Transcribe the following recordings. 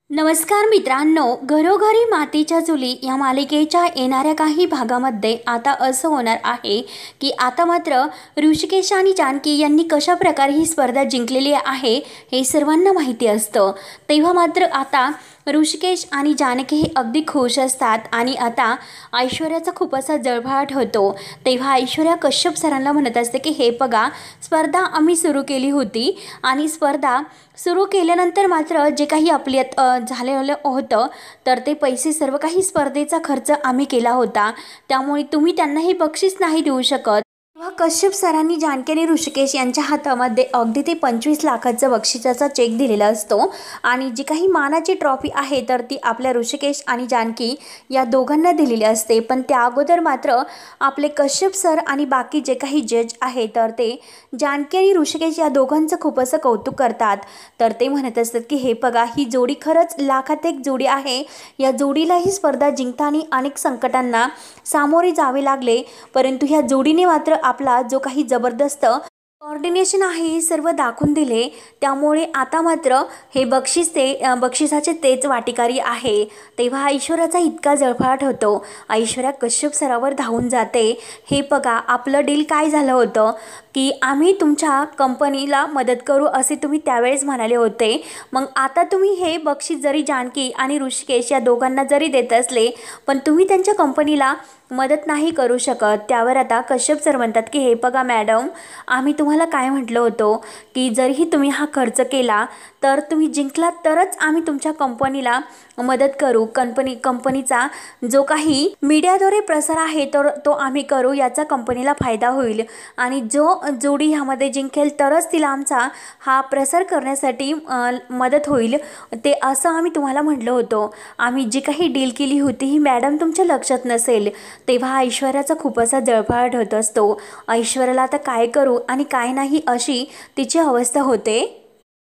नमस्कार मित्रांनो, घरोघरी मातीच्या चुली या मालिकेच्या येणाऱ्या काही भागामध्ये आता असं होणार आहे की आता मात्र ऋषिकेश आणि जानकी यांनी कशा प्रकारे ही स्पर्धा जिंकलेली आहे हे सर्वांना माहिती असतं। तेव्हा मात्र आता ऋषिकेश आणि जानकी हे अगदी खुश असतात आणि आता ऐश्वर्याचा खूप असा जळफळाट होतो। तेव्हा ऐश्वर्या कश्यप सरांना म्हणत असते की हे बघा, स्पर्धा आम्ही सुरू केली होती आणि स्पर्धा सुरू केल्यानंतर मात्र जे काही आपल्यात झालेलं होतं तर ते पैसे सर्व काही स्पर्धेचा खर्च आम्ही केला होता, त्यामुळे तुम्ही त्यांना हे बक्षीस नाही देऊ शकत। तेव्हा कश्यप सरांनी जानकी आणि ऋषिकेश यांच्या हातामध्ये अगदी ते 25 लाखाचा बक्षिसाचा चेक दिलेला असतो आणि जी काही मानाची ट्रॉफी आहे तर ती आपल्या ऋषिकेश आणि जानकी या दोघांना दिलेली असते। पण त्या अगोदर मात्र आपले कश्यप सर आणि बाकी जे काही जज आहे तर ते जानकी आणि ऋषिकेश या दोघांचं खूप असं कौतुक करतात। तर ते म्हणत असतात की हे बघा, ही जोडी खरंच लाखात एक जोडी आहे। या जोडीला ही स्पर्धा जिंकताना अनेक संकटांना सामोरे जावे लागले, परंतु ह्या जोडीने मात्र आपला जो काही जबरदस्त कोऑर्डिनेशन आहे हे सर्व दाखवून दिले, त्यामुळे आता मात्र हे बक्षिसाचे तेच वाटेकरी आहे। तेव्हा ऐश्वर्याचा इतका जळफळाट होतो। ऐश्वर्या कश्यप सरावर धावून जाते, हे बघा आपलं डील काय झालं होतं की आम्ही तुमच्या कंपनीला मदत करू असे तुम्ही त्यावेळेस म्हणाले होते, मग आता तुम्ही हे बक्षीस जरी जानकी आणि ऋषिकेश या दोघांना जरी देत असले पण तुम्ही त्यांच्या कंपनीला मदत नाही करू शकत। त्यावर आता कश्यप सर म्हणतात की हे बघा मॅडम, आम्ही तुम्हाला काय म्हटलं होतं की जरीही तुम्ही हा खर्च केला तर तुम्ही जिंकलात तरच आम्ही तुमच्या कंपनीला मदत करू। कंपनीचा जो काही मीडियाद्वारे प्रसार आहे तो आम्ही करू, याचा कंपनीला फायदा होईल आणि जो जोडी ह्यामध्ये जिंकेल तरच तिला आमचा हा प्रसार करण्यासाठी मदत होईल, ते असं आम्ही तुम्हाला म्हटलं होतं। आम्ही जी काही डील केली होती ही मॅडम तुमच्या लक्षात नसेल। तेव्हा ऐश्वर्याचा खूप असा जळफळाट होत असतो। ऐश्वर्याला आता काय करू आणि काय नाही अशी तिची अवस्था होते।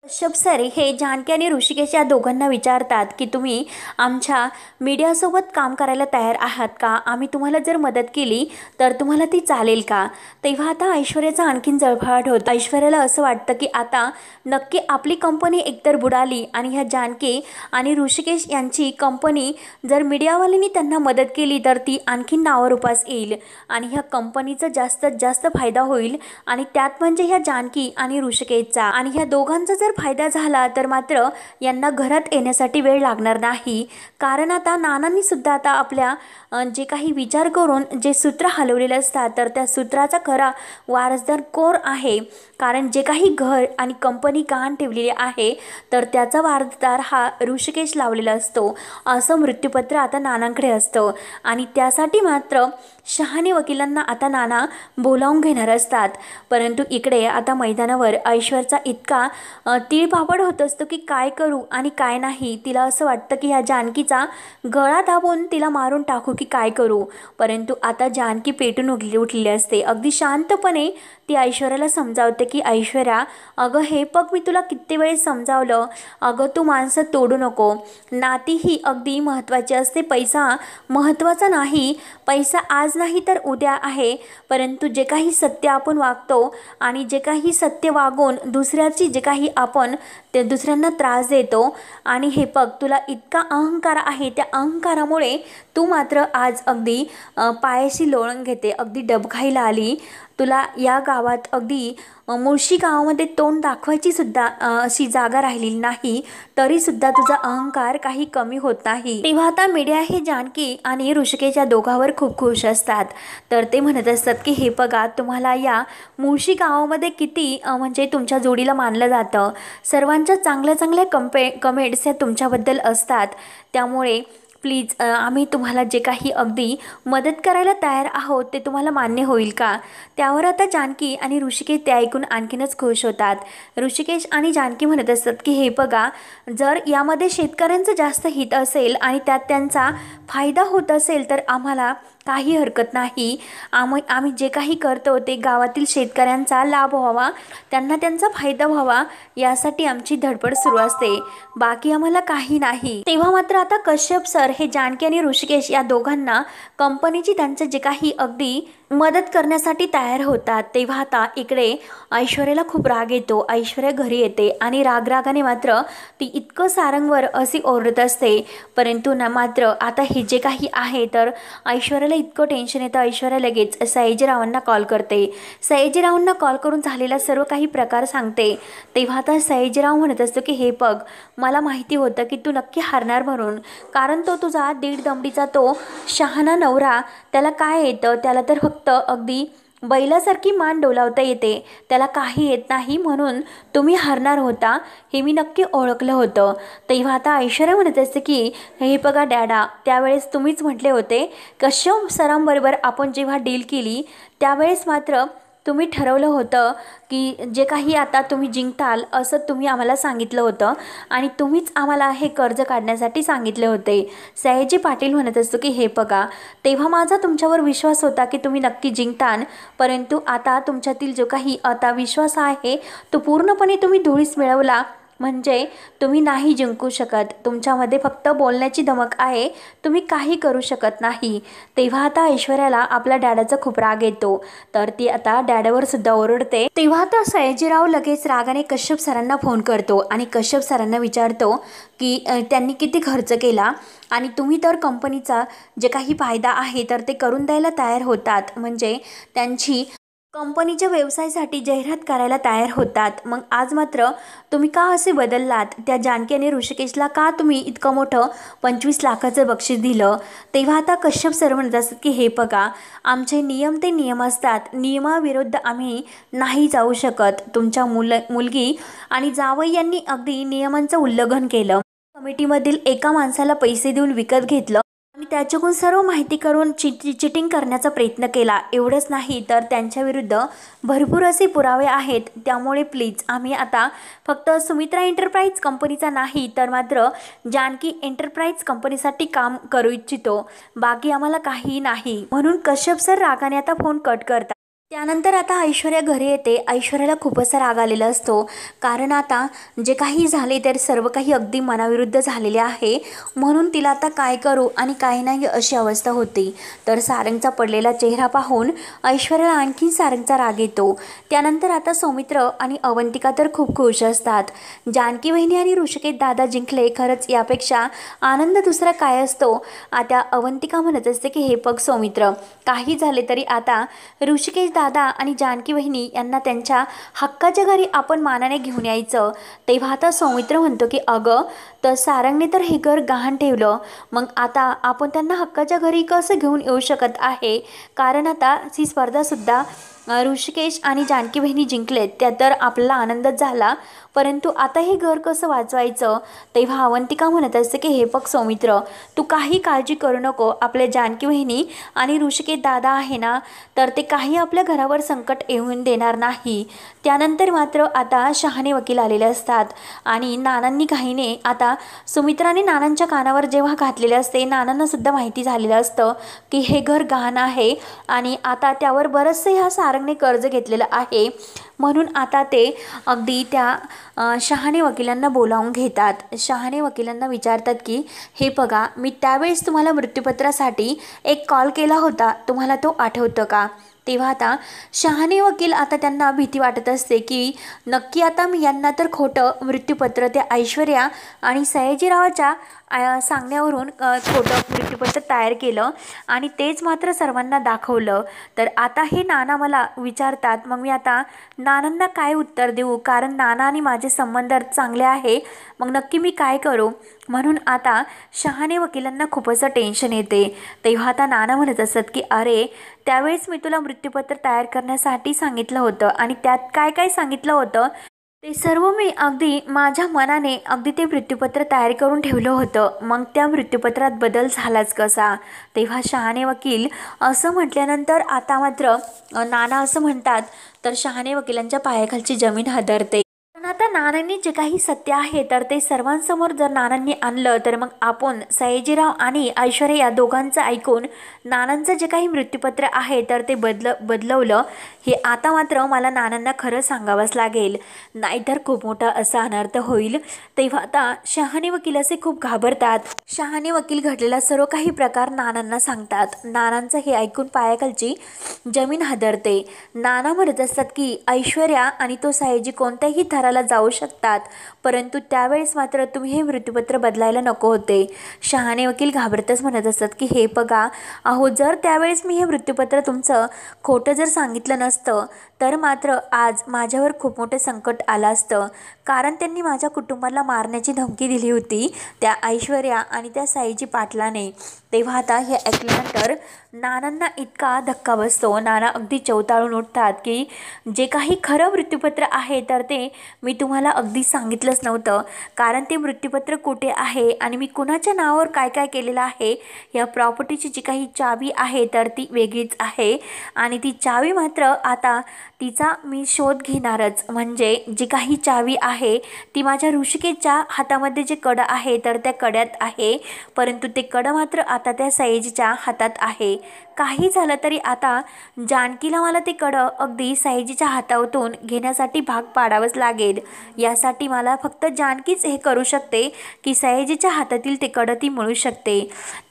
कश्यप सर हे जानकी आणि ऋषिकेश या दोघांना विचारतात की तुम्ही आमच्या मीडियासोबत काम करायला तयार आहात का? आम्ही तुम्हाला जर मदत केली तर तुम्हाला ती चालेल का? तेव्हा आता ऐश्वर्याचा आणखीन जळफळाट होतो। ऐश्वर्याला असं वाटतं की आता नक्की आपली कंपनी एकतर बुडाली आणि ह्या जानकी आणि ऋषिकेश यांची कंपनी जर मीडियावाल्यांनी त्यांना मदत केली तर ती आणखीन नावारूपास येईल आणि ह्या कंपनीचा जास्तीत जास्त फायदा होईल आणि त्यात म्हणजे ह्या जानकी आणि ऋषिकेशचा, आणि ह्या दोघांचा जर फायदा झाला तर मात्र यांना घरात येण्यासाठी वेळ लागणार नाही। कारण आता नानांनी सुद्धा आता आपल्या जे काही विचार करून जे सूत्र हलवलेले असतात तर त्या सूत्राचा खरा वारसदार कोण आहे, कारण जे काही घर आणि कंपनी गहाण ठेवलेली आहे तर त्याचा वारसदार हा ऋषिकेश लावलेला असतो, असं मृत्यूपत्र आता नानांकडे असतं आणि त्यासाठी मात्र शहाणे वकिलांना आता नाना बोलावून घेणार असतात। परंतु इकडे आता मैदानावर ऐश्वर्याचा इतका तीळपापड होत असतो की काय करू आणि काय नाही। तिला असं वाटतं की ह्या जानकीचा गळा दाबून तिला मारून टाकू की काय करू, परंतु आता जानकी पेटून उठलेली असते। अगदी शांतपणे ती ऐश्वर्याला समजावते की ऐश्वर्या, अगं हे बघ, मी तुला किती वेळेस समजावलं, अगं तू माणसं तोडू नको, नाती ही अगदी महत्त्वाची असते, पैसा महत्त्वाचा नाही। पैसा आज नाही तर उद्या आहे, परंतु जे काही सत्य आपण वागतो आणि जे काही सत्य वागून दुसऱ्याची जे काही आपण ते दुसऱ्यांना त्रास देतो आणि हे बघ तुला इतका अहंकार आहे, त्या अहंकारामुळे तू मात्र आज अगदी पायाशी लोळण घेते, अगदी डबघाईला आली। तुला या गावात अगदी मुळशी गावामध्ये तोंड दाखवायची सुद्धा अशी जागा राहिलेली नाही, तरीसुद्धा तुझा अहंकार काही कमी होत नाही। तेव्हा आता मीडिया हे जानकी आणि ऋषिकेश या दोघांवर खूप खुश असतात। तर ते म्हणत असतात की हे बघा, तुम्हाला या मुळशी गावामध्ये किती म्हणजे तुमच्या जोडीला मानलं जातं, सर्वांच्या चांगल्या चांगल्या कमेंट्स ह्या तुमच्याबद्दल असतात, त्यामुळे प्लीज आम्ही तुम्हाला जे काही अगदी मदत करायला तयार आहोत ते तुम्हाला मान्य होईल का? त्यावर आता जानकी आणि ऋषिकेश ते ऐकून आणखीनच खुश होतात। ऋषिकेश आणि जानकी म्हणत असतात की हे बघा, जर यामध्ये शेतकऱ्यांचं जास्त हित असेल आणि त्यात त्यांचा फायदा होत असेल तर आम्हाला काही हरकत नाही। आम्ही जे काही करतो ते गावातील शेतकऱ्यांचा लाभ व्हावा, त्यांना त्यांचा फायदा व्हावा, यासाठी आमची धडपड सुरू असते, बाकी आम्हाला काही नाही। तेव्हा मात्र आता कश्यप सर हे जानकी आणि ऋषिकेश या दोघांना कंपनीची त्यांचं जे काही अगदी मदत करण्यासाठी तयार होतात. तेव्हा आता इकडे ऐश्वर्याला खूप राग येतो. ऐश्वर्या घरी येते आणि रागाने मात्र ती इतकं सारंगवर अशी ओरडत असते. परंतु मात्र आता हे जे काही आहे तर ऐश्वर्याला इतकं टेन्शन येतं. ऐश्वर्या लगेच सयाजीरावांना कॉल करते. सयाजीरावांना कॉल करून झालेला सर्व काही प्रकार सांगते. तेव्हा आता सयाजीराव म्हणत असतो की हे बघ, मला माहिती होतं की तू नक्की हारणार म्हणून, कारण तो तुझा दीड दमडीचा तो शहाणा नवरा, त्याला काय येतं, त्याला तर फक्त अगदी बैलासारखी मान डोलावता येते, त्याला काही येत नाही, म्हणून तुम्ही हारणार होता हे मी नक्की ओळखलं होतं. तेव्हा आता ऐश्वर्या म्हणत असते की हे बघा डॅडा, त्यावेळेस तुम्हीच म्हटले होते कश्यप सरांबरोबर आपण जेव्हा डील केली त्यावेळेस मात्र तुम्ही ठरवलं होतं की जे काही आता तुम्ही जिंकताल असं तुम्ही आम्हाला सांगितलं होतं आणि तुम्हीच आम्हाला हे कर्ज काढण्यासाठी सांगितले होते. सयाजी पाटील म्हणत असतो की हे बघा, तेव्हा माझा तुमच्यावर विश्वास होता की तुम्ही नक्की जिंकतान, परंतु आता तुमच्यातील जो काही आता विश्वास आहे तो पूर्णपणे तुम्ही धुळीस मिळवला. म्हणजे तुम्ही नाही जिंकू शकत, तुमच्यामध्ये फक्त बोलण्याची धमक आहे, तुम्ही काही करू शकत नाही. तेव्हा आता ऐश्वर्याला आपल्या डॅडाचा खूप राग येतो, तर ती आता डॅडावर सुद्धा ओरडते. तेव्हा आता सयाजीराव लगेच रागाने कश्यप सरांना फोन करतो आणि कश्यप सरांना विचारतो की त्यांनी किती खर्च केला आणि तुम्ही तर कंपनीचा जे काही फायदा आहे तर ते करून द्यायला तयार होतात, म्हणजे त्यांची कंपनीच्या व्यवसायासाठी जाहिरात करायला तयार होतात. मग आज मात्र तुम्ही का असे बदललात? त्या जानकी आणि ऋषिकेशला का तुम्ही इतकं मोठं 25 लाखाचं बक्षीस दिलं? तेव्हा आता कश्यप सर म्हणत असतात की हे बघा, आमचे नियम ते नियम असतात, नियमाविरुद्ध आम्ही नाही जाऊ शकत. तुमच्या मुलगी आणि जावई यांनी अगदी नियमांचं उल्लंघन केलं. कमिटीमधील एका माणसाला पैसे देऊन विकत घेतलं आणि त्याच्याकडून सर्व माहिती करून चिटिंग करण्याचा प्रयत्न केला. एवढंच नाही तर त्यांच्या विरुद्ध भरपूर असे पुरावे आहेत. त्यामुळे प्लीज आम्ही आता फक्त सुमित्रा एंटरप्राइज कंपनीचा नाही तर मात्र जानकी एंटरप्राइज कंपनीसाठी काम करू इच्छितो, बाकी आम्हाला काही नाही. म्हणून कश्यप सर रागाने आता फोन कट करतात. त्यानंतर आता ऐश्वर्या घरी येते. ऐश्वर्याला खूप असा राग आलेला असतो, कारण आता जे काही झाले तर सर्व काही अगदी मनाविरुद्ध झालेले आहे, म्हणून तिला आता काय करू आणि काय नाही अशी अवस्था होती. तर सारंगचा पडलेला चेहरा पाहून ऐश्वर्याला आणखी सारंगचा राग येतो. त्यानंतर आता सौमित्र आणि अवंतिका तर खूप खुश असतात. जानकी वहिनी आणि ऋषिकेश दादा जिंकले, खरंच यापेक्षा आनंद दुसरा काय असतो. आता अवंतिका म्हणत असते की हे बघ सौमित्र, काही झाले तरी आता ऋषिकेश दादा आणि जानकी वहिनी यांना त्यांच्या हक्काच्या घरी आपण मानाने घेऊन यायचं. तेव्हा आता सौमित्र म्हणतो की अगं, तर सारंगने तर हे घर गहाण ठेवलं, मग आता आपण त्यांना हक्काच्या घरी कसं घेऊन येऊ शकत आहे, कारण आता ही स्पर्धासुद्धा ऋषिकेश आणि जानकी बहिणी जिंकलेत, त्या तर आपल्याला आनंदच झाला, परंतु आता हे घर कसं वाचवायचं. तेव्हा अवंतिका म्हणत असते की हे बघ सौमित्र, तू काही काळजी करू नको, आपल्या जानकी बहिणी आणि ऋषिकेश दादा आहे ना, तर ते काही आपल्या घरावर संकट येऊन देणार नाही. त्यानंतर मात्र आता शहाणे वकील आलेले असतात आणि नानांनी घाईने आता सुमित्राने नानांच्या कानावर जेव्हा घातलेले असते, नानांना सुद्धा माहिती झालेलं असतं की हे घर गहाण आहे आणि आता त्यावर बरंचसं ह्या सारंगने कर्ज घेतलेलं आहे, म्हणून आता ते अगदी त्या शहाणे वकिलांना बोलावून घेतात. शहाणे वकिलांना विचारतात की हे बघा, मी त्यावेळेस तुम्हाला मृत्यूपत्रासाठी एक कॉल केला होता, तुम्हाला तो आठवतं का? तेव्हा आता शहाणे वकील, आता त्यांना भीती वाटत असते की नक्की आता मी यांना तर खोटं मृत्यूपत्र त्या ऐश्वर्या आणि सयाजीरावाच्या सांगण्यावरून खोटं मृत्यूपत्र तयार केलं आणि तेच मात्र सर्वांना दाखवलं. तर आता हे नाना मला विचारतात, मग मी आता नानांना काय उत्तर देऊ, कारण नाना आणि माझे संबंध चांगले आहे, मग नक्की मी काय करू. म्हणून आता शहाणे वकिलांना खूपच टेन्शन येते. तेव्हा आता नाना म्हणत असत की अरे, त्यावेळेस मी तुला मृत्यूपत्र तयार करण्यासाठी सांगितलं होतं आणि त्यात काय काय सांगितलं होतं ते सर्व मी अगदी माझ्या मनाने अगदी ते मृत्यूपत्र तयार करून ठेवलं होतं, मग त्या मृत्यूपत्रात बदल झालाच कसा. तेव्हा शहाणे वकील असं म्हटल्यानंतर आता मात्र नाना असं म्हणतात, तर शहाणे वकिलांच्या पायाखालची जमीन हादरते. पण आता नानांनी जे काही सत्य आहे तर ते सर्वांसमोर जर नानांनी आणलं तर मग आपण सयाजीराव आणि ऐश्वर्या या दोघांचं ऐकून नानांचं जे काही मृत्यूपत्र आहे तर ते बदलवलं हे आता मात्र मला नानांना खरं सांगावंच लागेल, नाहीतर खूप मोठा असा अनर्थ होईल। तेव्हा आता शहाणे वकील असे खूप घाबरतात। शहाणे वकील घडलेला सर्व काही प्रकार नानांना सांगतात। नानांचं हे ऐकून पायाखालची जमीन हादरते। नाना म्हणत असतात की ऐश्वर्या आणि तो सयाजी कोणत्याही थराला जाऊ शकतात, परंतु त्यावेळेस मात्र तुम्ही हे मृत्यूपत्र बदलायला नको होते। शहाणे वकील घाबरतच म्हणत असतात की हे बघा, अहो जर त्यावेळेस मी हे मृत्यूपत्र तुमचं खोटं जर सांगितलं नसतं तर मात्र आज माझ्यावर खूप मोठं संकट आलं असतं, कारण त्यांनी माझ्या कुटुंबाला मारण्याची धमकी दिली होती त्या ऐश्वर्या आणि त्या सयाजी पाटलाने। तेव्हा आता हे ऐकल्यानंतर नानांना इतका धक्का बसतो, नाना अगदी चवताळून उठतात की जे काही खरं मृत्यूपत्र आहे तर ते मी तुम्हाला अगदी सांगितलंच नव्हतं, कारण ते मृत्यूपत्र कुठे आहे आणि मी कुणाच्या नावावर काय काय केलेलं आहे या प्रॉपर्टीची जी काही चावी आहे तर ती वेगळीच आहे आणि ती चावी मात्र आता तिचा मी शोध घेणारच। म्हणजे जी काही चावी आहे ती माझ्या ऋषिकेशच्या हातामध्ये जे कडं आहे तर त्या कड्यात आहे, परंतु ते कडं मात्र आता त्या सयाजीच्या हातात आहे। काही झालं तरी आता जानकीला मला ते कडं अगदी सयाजीच्या हातातून घेण्यासाठी भाग पाडावंच लागेल। यासाठी मला फक्त जानकीच हे करू शकते की सयाजीच्या हातातील ते कडं ती मिळू शकते।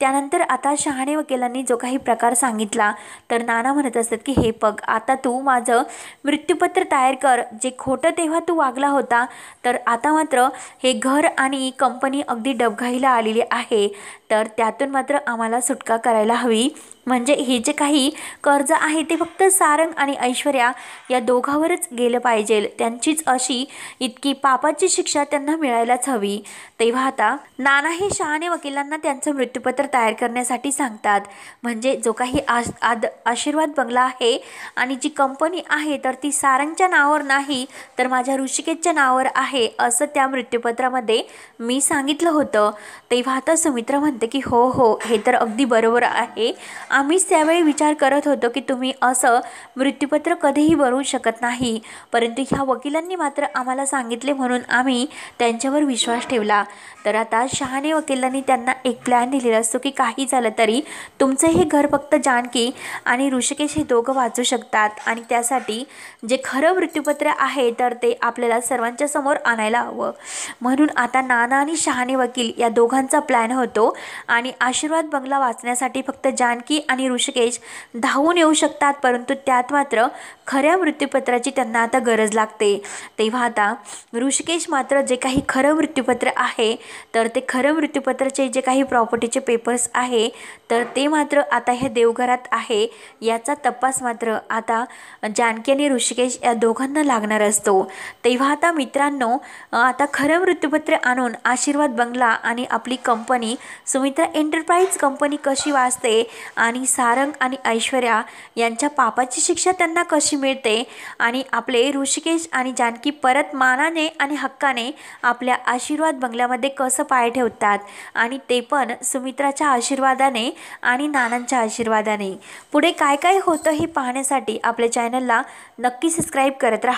त्यानंतर आता शहाणे वकिलांनी जो काही प्रकार सांगितला तर नाना म्हणत असतात की हे बघ, आता तू माझं मृत्यूपत्र तयार कर, जे खोटं तेव्हा तू वागला होता तर आता मात्र हे घर आणि कंपनी अगदी डबघाईला आलेली आहे, तर त्यातून मात्र आम्हाला सुटका करायला हवी। म्हणजे हे जे काही कर्ज आहे ते फक्त सारंग आणि ऐश्वर्या या दोघांवरच गेलं पाहिजे, त्यांचीच अशी इतकी पापाची शिक्षा त्यांना मिळायलाच हवी। तेव्हा आता नाना हे शहाणे वकिलांना त्यांचं मृत्यूपत्र तयार करण्यासाठी सांगतात। म्हणजे जो काही आशीर्वाद बंगला आहे आणि जी कंपनी आहे तर ती सारंगच्या नावावर नाही तर माझ्या ऋषिकेशच्या नावावर आहे असं त्या मृत्यूपत्रामध्ये मी सांगितलं होतं। तेव्हा आता सुमित्रा म्हणते की हो हो, हे तर अगदी बरोबर आहे, आम्हीच त्यावेळी विचार करत होतो की तुम्ही असं मृत्यूपत्र कधीही बनवू शकत नाही, परंतु ह्या वकिलांनी मात्र आम्हाला सांगितले म्हणून आम्ही त्यांच्यावर विश्वास ठेवला। तर आता शहाणे वकिलांनी त्यांना एक प्लॅन दिलेला असतो की काही झालं तरी तुमचं हे घर फक्त जानकी आणि ऋषिकेश हे दोघं वाचू शकतात आणि त्यासाठी जे खरं मृत्यूपत्र आहे तर ते आपल्याला सर्वांच्या समोर आणायला हवं। म्हणून आता नाना आणि शहाणे वकील या दोघांचा प्लॅन होतो आणि आशीर्वाद बंगला वाचण्यासाठी फक्त जानकी आणि ऋषिकेश धावून येऊ शकतात, परंतु त्यात मात्र खऱ्या मृत्यूपत्राची त्यांना आता गरज लागते। तेव्हा आता ऋषिकेश मात्र जे काही खरं मृत्यूपत्र आहे तर ते खरं मृत्यूपत्राचे जे काही प्रॉपर्टीचे पेपर्स आहे तर ते मात्र आता हे देवघरात आहे, याचा तपास मात्र आता जानकी आणि ऋषिकेश या दोघांना लागणार असतो। तेव्हा आता मित्रांनो, आता खरं मृत्यूपत्र आणून आशीर्वाद बंगला आणि आपली कंपनी सुमित्रा एंटरप्राइज कंपनी कशी वाचते आणि सारंग आणि ऐश्वर्या यांच्या पापाची शिक्षा त्यांना कशी मिळते आणि आपले ऋषिकेश आणि जानकी परत मानाने आणि हक्काने आपल्या आशीर्वाद बंगल्यामध्ये कसं पाय ठेवतात आणि ते पण सुमित्राच्या आशीर्वादाने आणि नानांच्या आशीर्वादाने। पुढे काय काय होतं हे पाहण्यासाठी आपल्या चॅनलला नक्की सबस्क्राईब करत राहा।